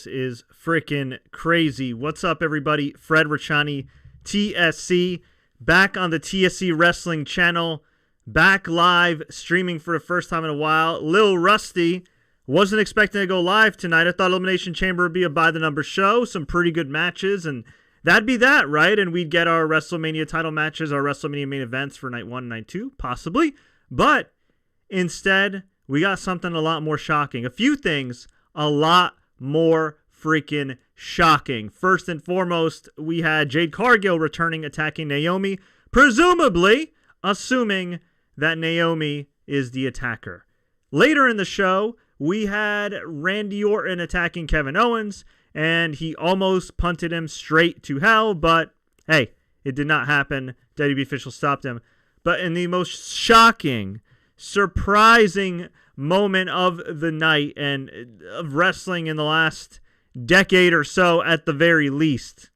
Is freaking crazy. What's up, everybody? Fred Richani, TSC, back on the TSC Wrestling channel, back live, streaming for the first time in a while. Lil Rusty, wasn't expecting to go live tonight. I thought Elimination Chamber would be a by-the-number show, some pretty good matches, and that'd be that, right? And we'd get our WrestleMania title matches, our WrestleMania main events for night 1 and night 2, possibly. But instead, we got something a lot more shocking. A few things a lot more freaking shocking. First and foremost, we had Jade Cargill returning, attacking Naomi, presumably assuming that Naomi is the attacker. Later in the show, we had Randy Orton attacking Kevin Owens, and he almost punted him straight to hell, but hey, it did not happen. WWE officials stopped him. But in the most shocking, surprising moment of the night and of wrestling in the last decade or so at the very least.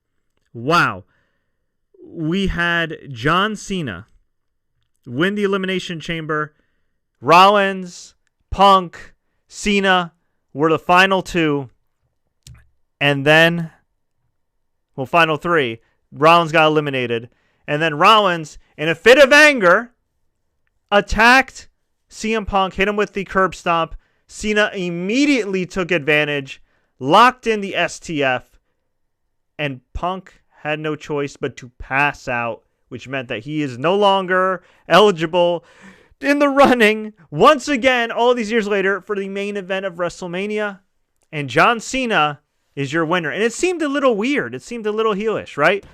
Wow. We had John Cena win the Elimination Chamber. Rollins, Punk, Cena were the final two. And then, well, final three. Rollins got eliminated. And then Rollins, in a fit of anger, attacked CM Punk, hit him with the curb stomp. Cena immediately took advantage, locked in the STF, and Punk had no choice but to pass out, which meant that he is no longer eligible in the running, once again, all these years later, for the main event of WrestleMania. And John Cena is your winner. And it seemed a little weird. It seemed a little heelish, right?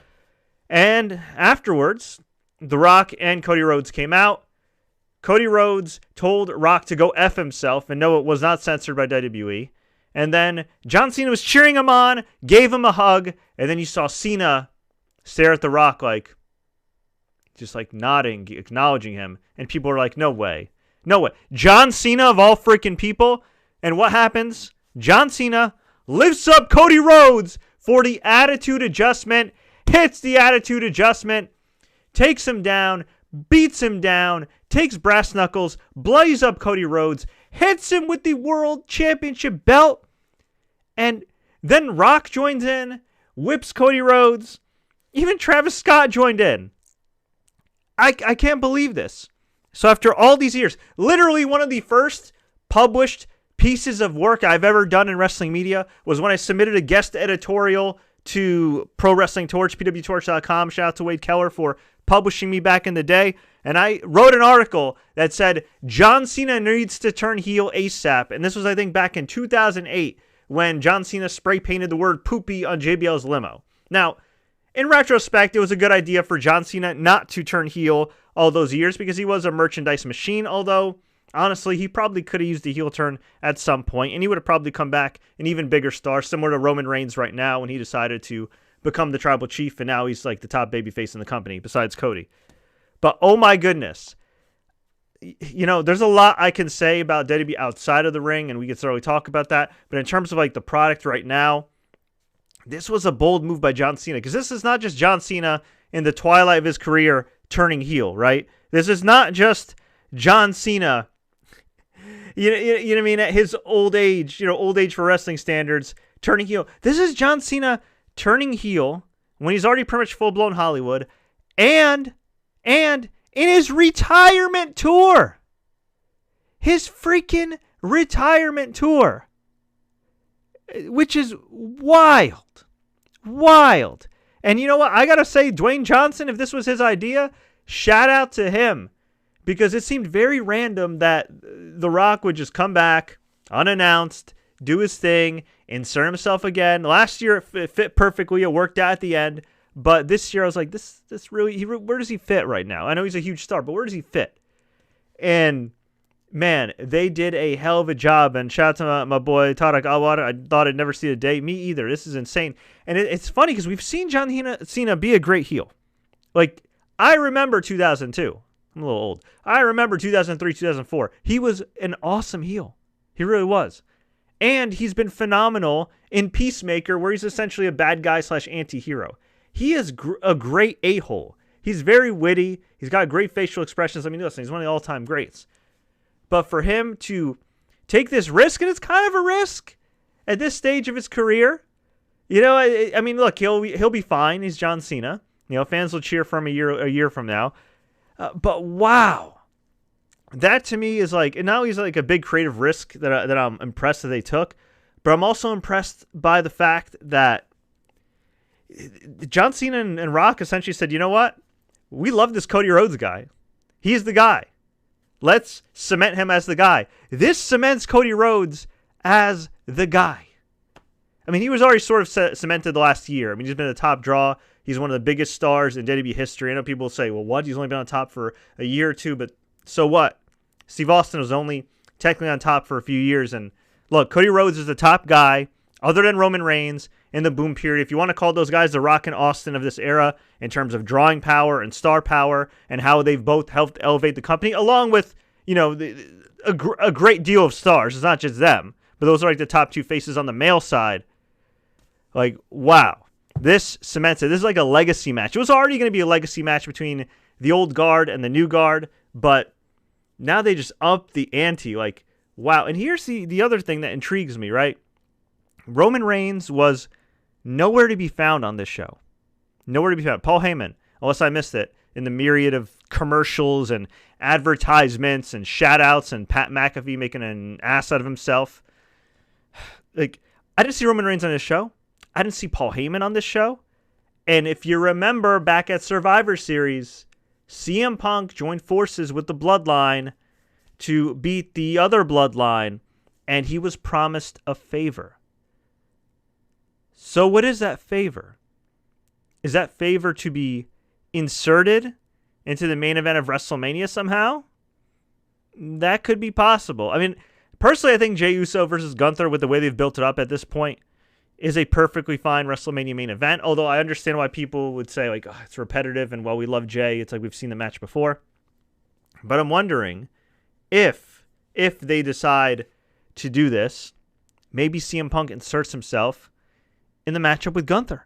And afterwards, The Rock and Cody Rhodes came out. Cody Rhodes told Rock to go F himself, and no, it was not censored by WWE. And then John Cena was cheering him on, gave him a hug, and then you saw Cena stare at The Rock like, just like nodding, acknowledging him. And people were like, no way. No way. John Cena of all freaking people. And what happens? John Cena lifts up Cody Rhodes for the attitude adjustment, hits the attitude adjustment, takes him down, beats him down, takes brass knuckles, bloodies up Cody Rhodes, hits him with the World Championship belt, and then Rock joins in, whips Cody Rhodes. Even Travis Scott joined in. I can't believe this. So after all these years, literally one of the first published pieces of work I've ever done in wrestling media was when I submitted a guest editorial to Pro Wrestling Torch, pwtorch.com. Shout out to Wade Keller for publishing me back in the day. And I wrote an article that said, John Cena needs to turn heel ASAP. And this was, I think, back in 2008 when John Cena spray painted the word poopy on JBL's limo. Now, in retrospect, it was a good idea for John Cena not to turn heel all those years because he was a merchandise machine. Although, honestly, he probably could have used the heel turn at some point, and he would have probably come back an even bigger star, similar to Roman Reigns right now when he decided to become the tribal chief, and now he's like the top babyface in the company, besides Cody. But, oh my goodness, you know, there's a lot I can say about WWE outside of the ring, and we could certainly talk about that. But in terms of like the product right now, this was a bold move by John Cena, because this is not just John Cena in the twilight of his career turning heel, right? This is not just John Cena, you know what I mean, at his old age, old age for wrestling standards, turning heel. This is John Cena turning heel when he's already pretty much full-blown Hollywood, and in his retirement tour. His freaking retirement tour. Which is wild. Wild. And you know what? I got to say, Dwayne Johnson, if this was his idea, shout out to him. Because it seemed very random that The Rock would just come back, unannounced, do his thing, insert himself again. Last year, it fit perfectly. It worked out at the end. But this year, I was like, this really, where does he fit right now? I know he's a huge star, but where does he fit? And man, they did a hell of a job. And shout out to my boy Tarek Alwad. I thought I'd never see a day. Me either. This is insane. And it's funny because we've seen John Cena be a great heel. Like, I remember 2002. I'm a little old. I remember 2003, 2004. He was an awesome heel. He really was. And he's been phenomenal in Peacemaker, where he's essentially a bad guy / anti-hero. He is a great a-hole. He's very witty. He's got great facial expressions. I mean, listen, he's one of the all-time greats. But for him to take this risk, and it's kind of a risk, at this stage of his career. You know, I mean, look, he'll be fine. He's John Cena. You know, fans will cheer for him a year from now. But wow, that to me is like, and now he's like a big creative risk that I'm impressed that they took. But I'm also impressed by the fact that John Cena and Rock essentially said, you know what? We love this Cody Rhodes guy. He's the guy. Let's cement him as the guy. This cements Cody Rhodes as the guy. I mean, he was already sort of cemented the last year. I mean, he's been a top draw. He's one of the biggest stars in WWE history. I know people say, well, what? He's only been on top for a year or two, but so what? Steve Austin was only technically on top for a few years. And look, Cody Rhodes is the top guy, other than Roman Reigns, in the boom period. If you want to call those guys the Rock and Austin of this era in terms of drawing power and star power and how they've both helped elevate the company, along with, you know, a great deal of stars. It's not just them, but those are like the top two faces on the male side. Like, wow. This cements it. This is like a legacy match. It was already going to be a legacy match between the old guard and the new guard, but now they just up the ante. Like, wow. And here's the other thing that intrigues me, right? Roman Reigns was nowhere to be found on this show. Nowhere to be found. Paul Heyman, unless I missed it, in the myriad of commercials and advertisements and shout-outs and Pat McAfee making an ass out of himself. Like, I didn't see Roman Reigns on this show. I didn't see Paul Heyman on this show. And if you remember back at Survivor Series, CM Punk joined forces with the Bloodline to beat the other Bloodline, and he was promised a favor. So what is that favor? Is that favor to be inserted into the main event of WrestleMania somehow? That could be possible. I mean, personally, I think Jey Uso versus Gunther, with the way they've built it up at this point, is a perfectly fine WrestleMania main event. Although I understand why people would say, like, oh, it's repetitive, and while we love Jey, it's like we've seen the match before. But I'm wondering if they decide to do this, maybe CM Punk inserts himself in the matchup with Gunther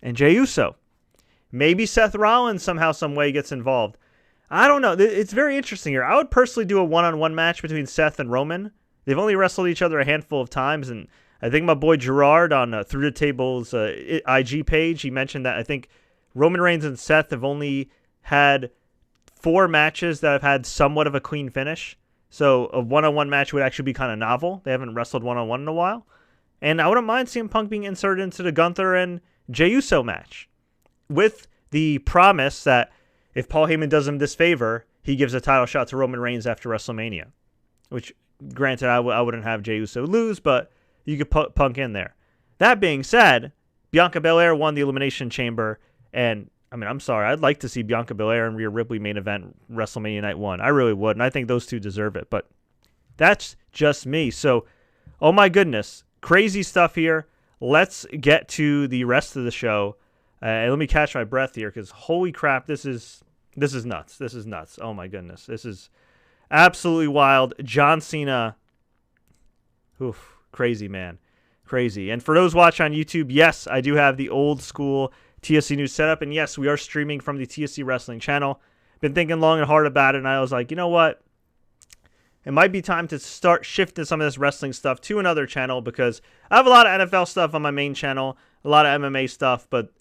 and Jey Uso. Maybe Seth Rollins somehow, some way gets involved. I don't know. It's very interesting here. I would personally do a one-on-one match between Seth and Roman. They've only wrestled each other a handful of times, and I think my boy Gerard on Through the Table's IG page, he mentioned that I think Roman Reigns and Seth have only had 4 matches that have had somewhat of a clean finish. So a one-on-one match would actually be kind of novel. They haven't wrestled one-on-one in a while. And I wouldn't mind CM Punk being inserted into the Gunther and Jey Uso match, with the promise that if Paul Heyman does him this favor, he gives a title shot to Roman Reigns after WrestleMania. Which, granted, I wouldn't have Jey Uso lose, but you could put Punk in there. That being said, Bianca Belair won the Elimination Chamber, and I mean, I'm sorry, I'd like to see Bianca Belair and Rhea Ripley main event WrestleMania Night 1. I really would, and I think those two deserve it, but that's just me. So, oh my goodness, crazy stuff here. Let's get to the rest of the show. Let me catch my breath here, because holy crap, this is nuts. This is nuts. Oh my goodness, this is absolutely wild. John Cena, oof. Crazy, man. Crazy. And for those watching on YouTube, yes, I do have the old school TSC News setup. And yes, we are streaming from the TSC Wrestling channel. Been thinking long and hard about it, and I was like, you know what? It might be time to start shifting some of this wrestling stuff to another channel, because I have a lot of NFL stuff on my main channel, a lot of MMA stuff, but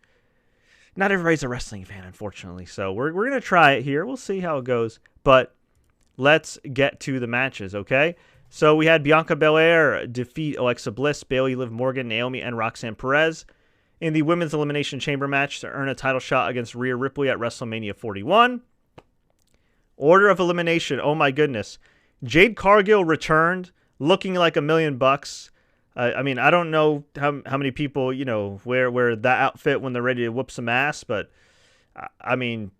not everybody's a wrestling fan, unfortunately. So we're going to try it here. We'll see how it goes. But let's get to the matches, okay? So we had Bianca Belair defeat Alexa Bliss, Bayley, Liv Morgan, Naomi, and Roxanne Perez in the Women's Elimination Chamber match to earn a title shot against Rhea Ripley at WrestleMania 41. Order of elimination. Oh my goodness. Jade Cargill returned looking like $1 million. I mean, I don't know how many people, you know, wear that outfit when they're ready to whoop some ass, but I mean,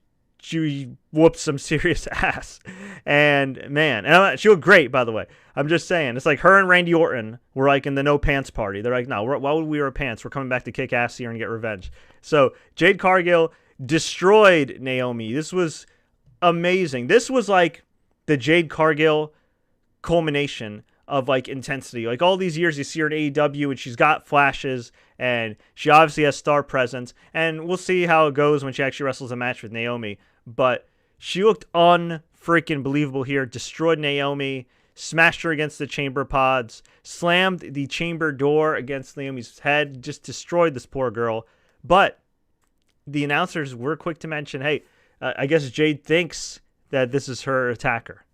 she whooped some serious ass. And man, and she looked great, by the way. I'm just saying, it's like her and Randy Orton were like in the no pants party. They're like, no, why would we wear pants? We're coming back to kick ass here and get revenge. So Jade Cargill destroyed Naomi. This was amazing. This was like the Jade Cargill culmination of like intensity. Like all these years you see her in AEW and she's got flashes and she obviously has star presence, and we'll see how it goes when she actually wrestles a match with Naomi. But she looked unfreaking believable here, destroyed Naomi, smashed her against the chamber pods, slammed the chamber door against Naomi's head, just destroyed this poor girl. But the announcers were quick to mention, hey, I guess Jade thinks that this is her attacker.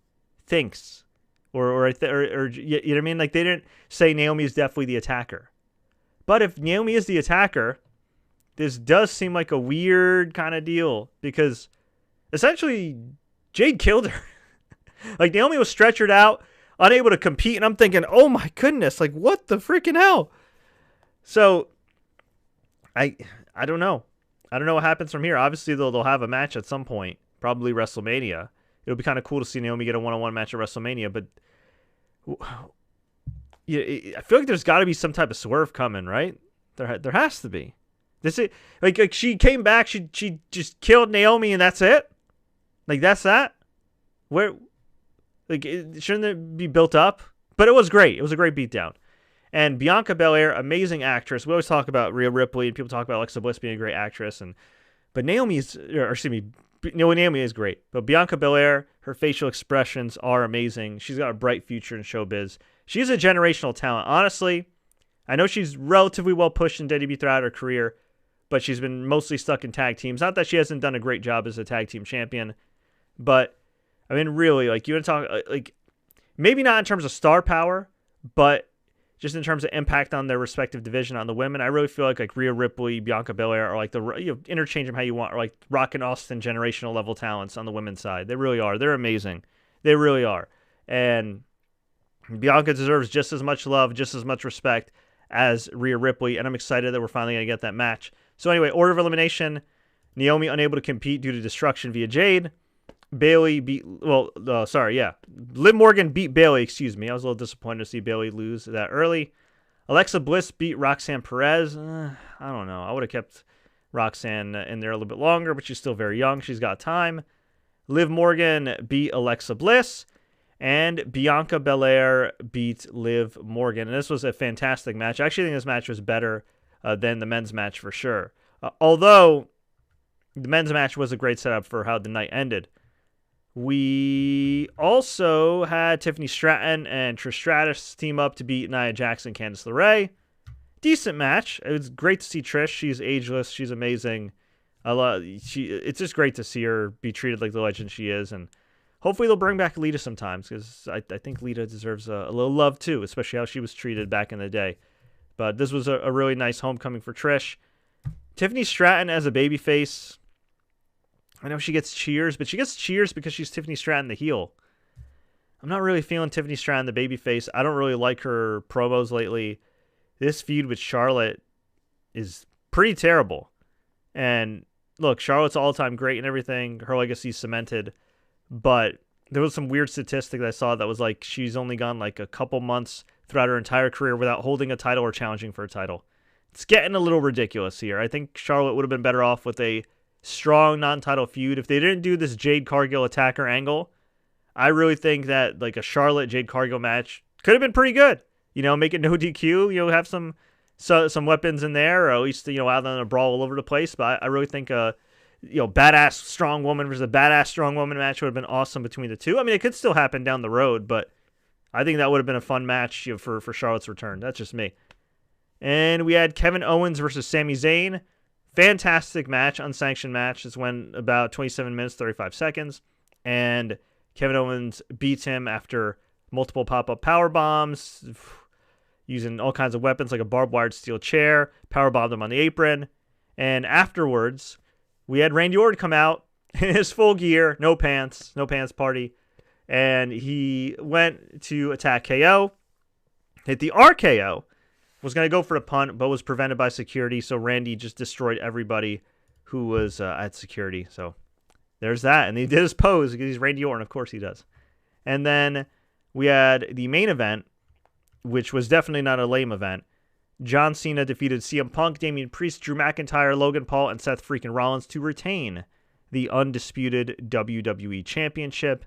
Thinks. Or you know what I mean? Like, they didn't say Naomi is definitely the attacker. But if Naomi is the attacker, this does seem like a weird kind of deal, because essentially Jade killed her. Like, Naomi was stretchered out, unable to compete, and I'm thinking, oh my goodness, like, what the freaking hell? So I don't know. I don't know what happens from here. Obviously, they'll have a match at some point, probably WrestleMania. It would be kind of cool to see Naomi get a one-on-one match at WrestleMania, but I feel like there's got to be some type of swerve coming, right? There has to be. This is like she came back, she just killed Naomi, and that's it. Like, that's that. Where, like, shouldn't it be built up? But it was great. It was a great beatdown. And Bianca Belair, amazing actress. We always talk about Rhea Ripley, and people talk about Alexa Bliss being a great actress, but Naomi is great. But Bianca Belair, her facial expressions are amazing. She's got a bright future in showbiz. She's a generational talent. Honestly, I know she's relatively well pushed in WWE throughout her career, but she's been mostly stuck in tag teams. Not that she hasn't done a great job as a tag team champion, but I mean, really, like, you want to talk, like, maybe not in terms of star power, but just in terms of impact on their respective division on the women. I really feel like Rhea Ripley, Bianca Belair are like interchange them how you want, or like Rock and Austin generational level talents on the women's side. They really are. They're amazing. They really are. And Bianca deserves just as much love, just as much respect as Rhea Ripley, and I'm excited that we're finally going to get that match. So anyway, order of elimination: Naomi unable to compete due to destruction via Jade. Bayley beat, Liv Morgan beat Bayley, excuse me. I was a little disappointed to see Bayley lose that early. Alexa Bliss beat Roxanne Perez. I don't know. I would have kept Roxanne in there a little bit longer, but she's still very young. She's got time. Liv Morgan beat Alexa Bliss, and Bianca Belair beat Liv Morgan. And this was a fantastic match. I actually think this match was better than the men's match for sure. Although the men's match was a great setup for how the night ended. We also had Tiffany Stratton and Trish Stratus team up to beat Nia Jax and Candice LeRae. Decent match. It was great to see Trish. She's ageless. She's amazing. It's just great to see her be treated like the legend she is, and hopefully they'll bring back Lita sometimes, because I think Lita deserves a little love too, especially how she was treated back in the day. But this was a really nice homecoming for Trish. Tiffany Stratton as a babyface, I know she gets cheers, but she gets cheers because she's Tiffany Stratton, the heel. I'm not really feeling Tiffany Stratton, the babyface. I don't really like her promos lately. This feud with Charlotte is pretty terrible. And look, Charlotte's all-time great and everything. Her legacy's cemented. But there was some weird statistic that I saw that was like she's only gone like a couple months throughout her entire career without holding a title or challenging for a title. It's getting a little ridiculous here. I think Charlotte would have been better off with a strong non-title feud. If they didn't do this Jade Cargill attacker angle, I really think that like a Charlotte Jade Cargill match could have been pretty good. You know, make it no DQ, have some weapons in there, or at least, out on a brawl all over the place. But I really think badass strong woman versus a badass strong woman match would have been awesome between the two. I mean, it could still happen down the road, but I think that would have been a fun match for Charlotte's return. That's just me. And we had Kevin Owens versus Sami Zayn. Fantastic match, unsanctioned match. This went about 27 minutes, 35 seconds. And Kevin Owens beats him after multiple pop-up power bombs, using all kinds of weapons like a barbed wire steel chair, power bombed him on the apron. And afterwards, we had Randy Orton come out in his full gear, no pants party. And he went to attack KO, hit the RKO, was going to go for the punt, but was prevented by security. So Randy just destroyed everybody who was at security. So there's that. And he did his pose because he's Randy Orton. Of course he does. And then we had the main event, which was definitely not a lame event. John Cena defeated CM Punk, Damian Priest, Drew McIntyre, Logan Paul, and Seth freaking Rollins to retain the Undisputed WWE Championship.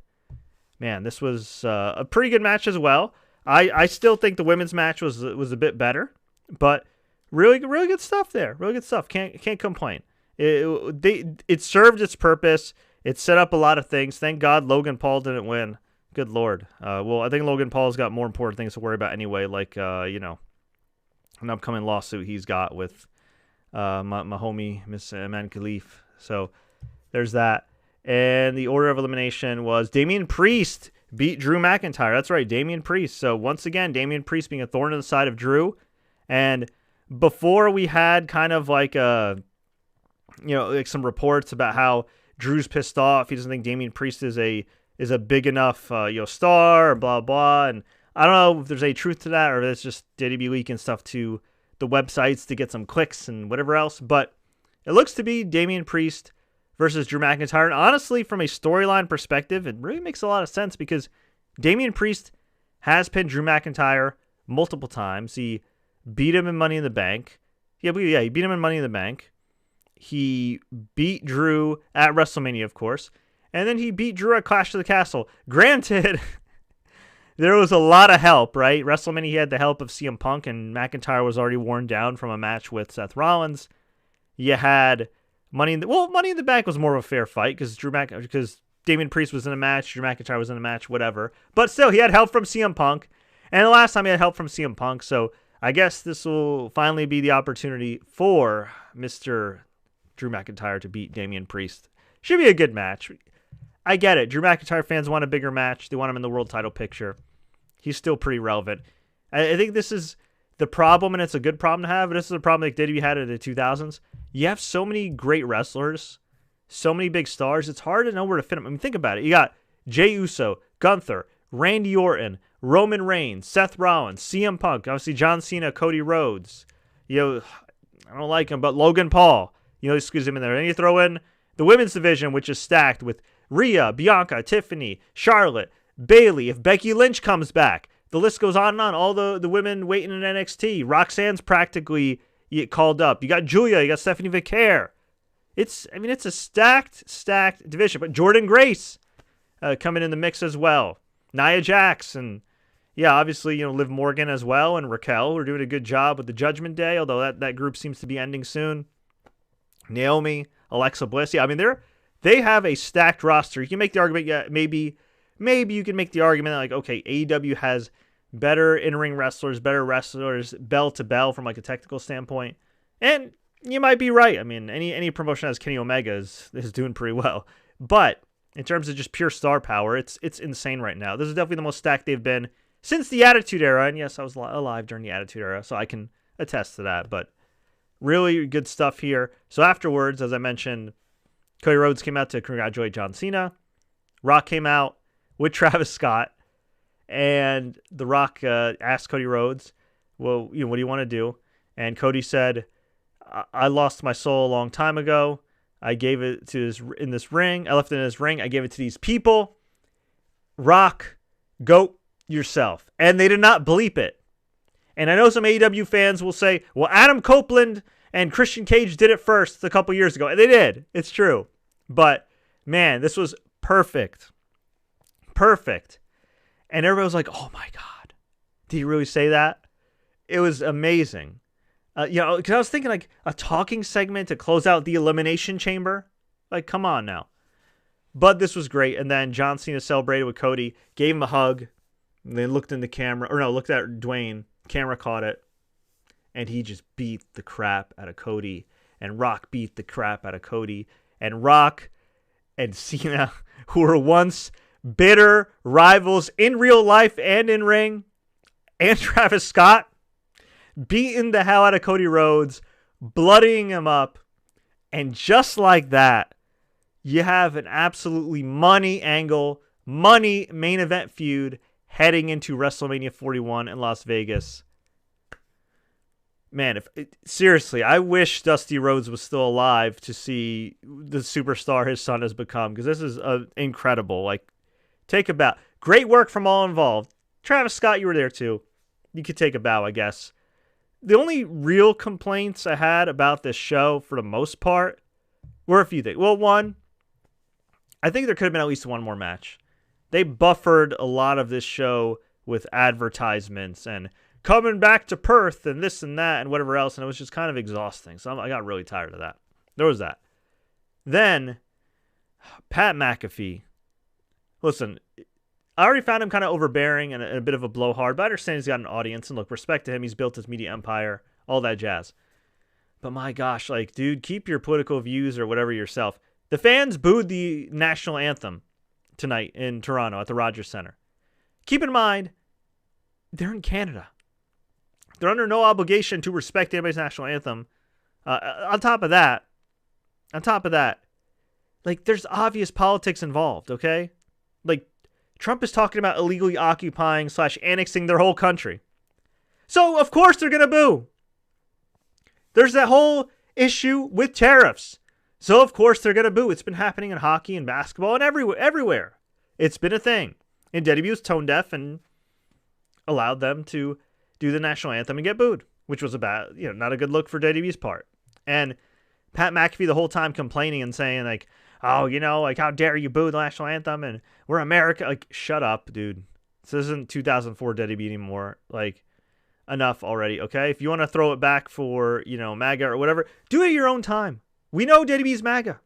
Man, this was a pretty good match as well. I still think the women's match was a bit better, but really good stuff there. Really good stuff. Can't complain. It served its purpose. It set up a lot of things. Thank God Logan Paul didn't win. Good Lord. Well, I think Logan Paul's got more important things to worry about anyway, like, an upcoming lawsuit he's got with my homie, Miss Man Khalif. So there's that. And the order of elimination was Damian Priest beat Drew McIntyre. That's right, Damian Priest. So once again, Damian Priest being a thorn in the side of Drew. And before we had kind of like like some reports about how Drew's pissed off. He doesn't think Damian Priest is a big enough star, blah blah. And I don't know if there's any truth to that, or if it's just WWE leaking stuff to the websites to get some clicks and whatever else. But it looks to be Damian Priest versus Drew McIntyre. And honestly, from a storyline perspective, it really makes a lot of sense because Damian Priest has pinned Drew McIntyre multiple times. He beat him in Money in the Bank. He beat him in Money in the Bank. He beat Drew at WrestleMania, of course. And then he beat Drew at Clash of the Castle. Granted, there was a lot of help, right? WrestleMania, he had the help of CM Punk, and McIntyre was already worn down from a match with Seth Rollins. You had Money in the Bank was more of a fair fight because Damian Priest was in a match, Drew McIntyre was in a match, whatever. But still, he had help from CM Punk. And the last time he had help from CM Punk, so I guess this will finally be the opportunity for Mr. Drew McIntyre to beat Damian Priest. Should be a good match. I get it. Drew McIntyre fans want a bigger match. They want him in the world title picture. He's still pretty relevant. I think this is the problem, and it's a good problem to have, but this is a problem like WWE had in the 2000s. You have so many great wrestlers, so many big stars, it's hard to know where to fit them. I mean, think about it. You got Jey Uso, Gunther, Randy Orton, Roman Reigns, Seth Rollins, CM Punk, obviously John Cena, Cody Rhodes. I don't like him, but Logan Paul. You squeeze him in there. And you throw in the women's division, which is stacked with Rhea, Bianca, Tiffany, Charlotte, Bayley. If Becky Lynch comes back, the list goes on and on. All the women waiting in NXT. Roxanne's practically called up. You got Julia. You got Stephanie Vicaire. It's a stacked division. But Jordan Grace coming in the mix as well. Nia Jax and obviously Liv Morgan as well, and Raquel. We're doing a good job with the Judgment Day, although that group seems to be ending soon. Naomi, Alexa Bliss. They have a stacked roster. You can make the argument, maybe you can make the argument that, like, okay, AEW has better in-ring wrestlers, bell to bell from like a technical standpoint. And you might be right. I mean, any promotion that has Kenny Omega is doing pretty well. But in terms of just pure star power, it's insane right now. This is definitely the most stacked they've been since the Attitude Era. And yes, I was alive during the Attitude Era, so I can attest to that. But really good stuff here. So afterwards, as I mentioned, Cody Rhodes came out to congratulate John Cena. Rock came out with Travis Scott. And The Rock asked Cody Rhodes, well, what do you want to do? And Cody said, I lost my soul a long time ago. I gave it in this ring. I left it in this ring. I gave it to these people. Rock, go yourself. And they did not bleep it. And I know some AEW fans will say, well, Adam Copeland and Christian Cage did it first a couple years ago. And they did. It's true. But, man, this was perfect. Perfect. And everybody was like, oh, my God. Did he really say that? It was amazing. Because I was thinking like a talking segment to close out the Elimination Chamber. Like, come on now. But this was great. And then John Cena celebrated with Cody, gave him a hug, and then looked in the camera, looked at Dwayne. Camera caught it, and he just beat the crap out of Cody. And Rock beat the crap out of Cody. And Rock and Cena, who were once bitter rivals in real life and in ring, and Travis Scott, beating the hell out of Cody Rhodes, bloodying him up. And just like that, you have an absolutely money angle, money main event feud heading into WrestleMania 41 in Las Vegas. Man, seriously, I wish Dusty Rhodes was still alive to see the superstar his son has become, because this is incredible. Like, take a bow. Great work from all involved. Travis Scott, you were there too. You could take a bow, I guess. The only real complaints I had about this show, for the most part, were a few things. Well, one, I think there could have been at least one more match. They buffered a lot of this show with advertisements and coming back to Perth and this and that and whatever else, and it was just kind of exhausting. So I got really tired of that. There was that. Then, Pat McAfee. Listen, I already found him kind of overbearing and a bit of a blowhard, but I understand he's got an audience, and look, respect to him. He's built his media empire, all that jazz. But my gosh, like, dude, keep your political views or whatever yourself. The fans booed the national anthem tonight in Toronto at the Rogers Centre. Keep in mind, they're in Canada. They're under no obligation to respect anybody's national anthem. On top of that, like, there's obvious politics involved, okay? Like, Trump is talking about illegally occupying / annexing their whole country. So, of course, they're going to boo. There's that whole issue with tariffs. So, of course, they're going to boo. It's been happening in hockey and basketball and everywhere. It's been a thing. And WWE was tone deaf and allowed them to do the national anthem and get booed, which was not a good look for WWE's part. And Pat McAfee the whole time complaining and saying, like, oh, like, how dare you boo the national anthem, and we're America. Like, shut up, dude. This isn't 2004 WWE anymore. Like, enough already, okay? If you want to throw it back for, MAGA or whatever, do it at your own time. We know WWE's MAGA,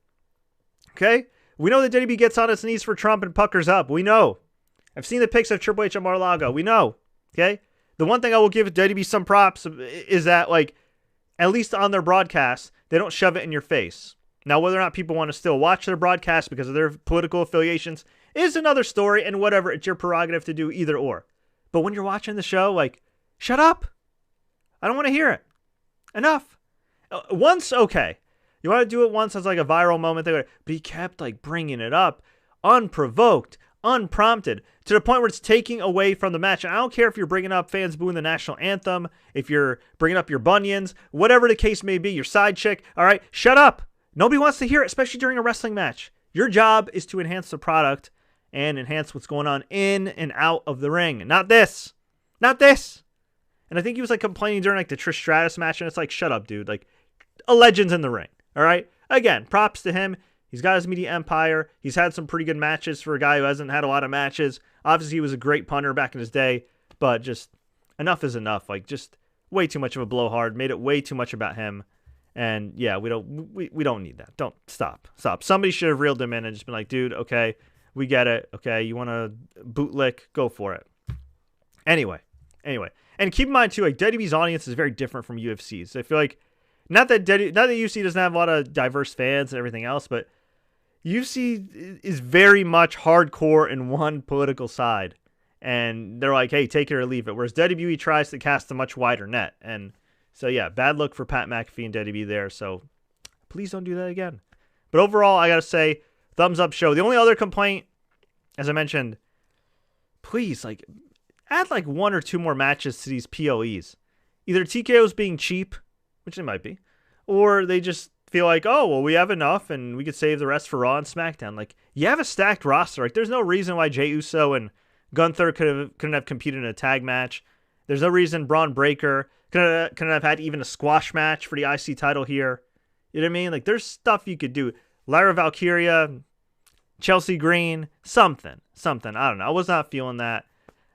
okay? We know that WWE gets on its knees for Trump and puckers up. We know. I've seen the pics of Triple H at Mar-a-Lago. We know, okay? The one thing I will give WWE some props is that, like, at least on their broadcast, they don't shove it in your face. Now, whether or not people want to still watch their broadcast because of their political affiliations is another story, and whatever, it's your prerogative to do either or. But when you're watching the show, like, shut up. I don't want to hear it. Enough. Once, okay. You want to do it once as like a viral moment, but he kept like bringing it up, unprovoked, unprompted, to the point where it's taking away from the match. And I don't care if you're bringing up fans booing the national anthem, if you're bringing up your bunions, whatever the case may be, your side chick. All right, shut up. Nobody wants to hear it, especially during a wrestling match. Your job is to enhance the product and enhance what's going on in and out of the ring. Not this. Not this. And I think he was like complaining during like the Trish Stratus match, and it's like, shut up, dude. Like, a legend's in the ring. All right. Again, props to him. He's got his media empire. He's had some pretty good matches for a guy who hasn't had a lot of matches. Obviously, he was a great punter back in his day, but just enough is enough. Like, just way too much of a blowhard. Made it way too much about him. And yeah, we don't need that. Don't stop. Somebody should have reeled him in and just been like, dude, okay, we get it. Okay, you want to bootlick? Go for it. Anyway. And keep in mind too, like, WWE's audience is very different from UFC's. I feel like not that UFC doesn't have a lot of diverse fans and everything else, but UFC is very much hardcore in one political side. And they're like, hey, take it or leave it. Whereas WWE tries to cast a much wider net. And so, yeah, bad look for Pat McAfee and WWE there. So please don't do that again. But overall, I got to say, thumbs up show. The only other complaint, as I mentioned, please, like, add like 1 or 2 more matches to these PLEs. Either TKO's being cheap, which they might be, or they just feel like, oh, well, we have enough and we could save the rest for Raw and SmackDown. Like, you have a stacked roster. Like, there's no reason why Jey Uso and Gunther couldn't have competed in a tag match. There's no reason Braun Breaker couldn't have had even a squash match for the IC title here. You know what I mean? Like, there's stuff you could do. Lyra Valkyria, Chelsea Green, something. I don't know. I was not feeling that.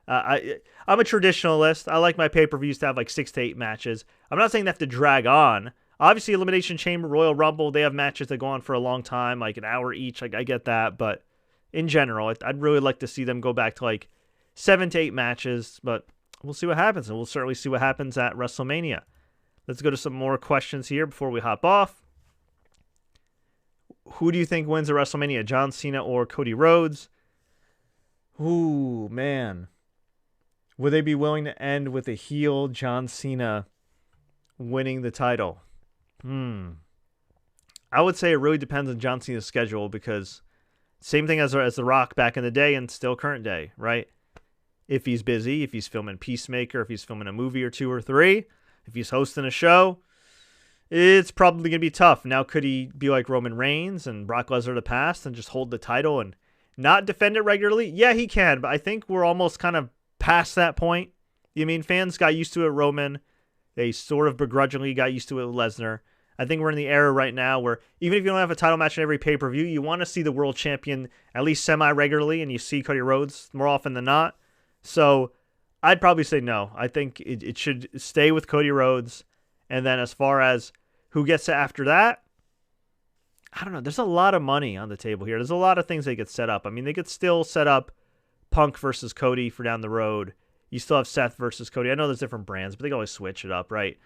I'm a traditionalist. I like my pay-per-views to have like 6 to 8 matches. I'm not saying they have to drag on. Obviously, Elimination Chamber, Royal Rumble, they have matches that go on for a long time, like an hour each. Like, I get that. But in general, I'd really like to see them go back to like 7 to 8 matches. But we'll see what happens. And we'll certainly see what happens at WrestleMania. Let's go to some more questions here before we hop off. Who do you think wins at WrestleMania, John Cena or Cody Rhodes? Ooh, man. Would they be willing to end with a heel John Cena winning the title? I would say it really depends on John Cena's schedule, because same thing as The Rock back in the day and still current day, right? If he's busy, if he's filming Peacemaker, if he's filming a movie or 2 or 3, if he's hosting a show, it's probably going to be tough. Now, could he be like Roman Reigns and Brock Lesnar of the past and just hold the title and not defend it regularly? Yeah, he can, but I think we're almost kind of past that point. You mean fans got used to it, Roman. They sort of begrudgingly got used to it with Lesnar. I think we're in the era right now where even if you don't have a title match in every pay-per-view, you want to see the world champion at least semi-regularly, and you see Cody Rhodes more often than not. So I'd probably say no. I think it should stay with Cody Rhodes. And then as far as who gets it after that, I don't know. There's a lot of money on the table here. There's a lot of things they could set up. I mean, they could still set up Punk versus Cody for down the road. You still have Seth versus Cody. I know there's different brands, but they can always switch it up, right?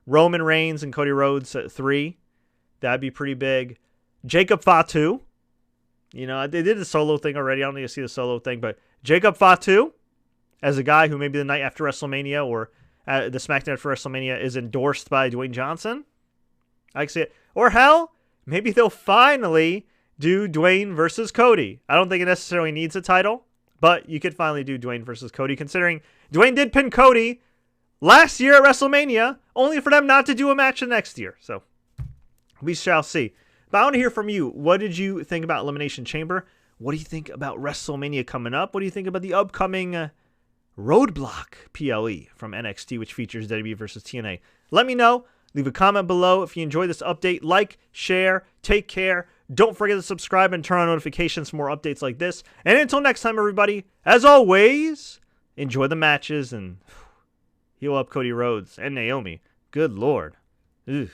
Roman Reigns and Cody Rhodes at 3. That'd be pretty big. Jacob Fatu. You know, they did the solo thing already. I don't need to see the solo thing, but Jacob Fatu as a guy who maybe the night after WrestleMania or the SmackDown after WrestleMania is endorsed by Dwayne Johnson. I can see it. Or hell, maybe they'll finally do Dwayne versus Cody. I don't think it necessarily needs a title, but you could finally do Dwayne versus Cody, considering Dwayne did pin Cody last year at WrestleMania, only for them not to do a match the next year. So we shall see. But I want to hear from you. What did you think about Elimination Chamber? What do you think about WrestleMania coming up? What do you think about the upcoming Roadblock PLE from NXT, which features WWE versus TNA? Let me know. Leave a comment below if you enjoyed this update. Like, share, take care. Don't forget to subscribe and turn on notifications for more updates like this. And until next time, everybody, as always, enjoy the matches and heal up Cody Rhodes and Naomi. Good Lord. Ugh.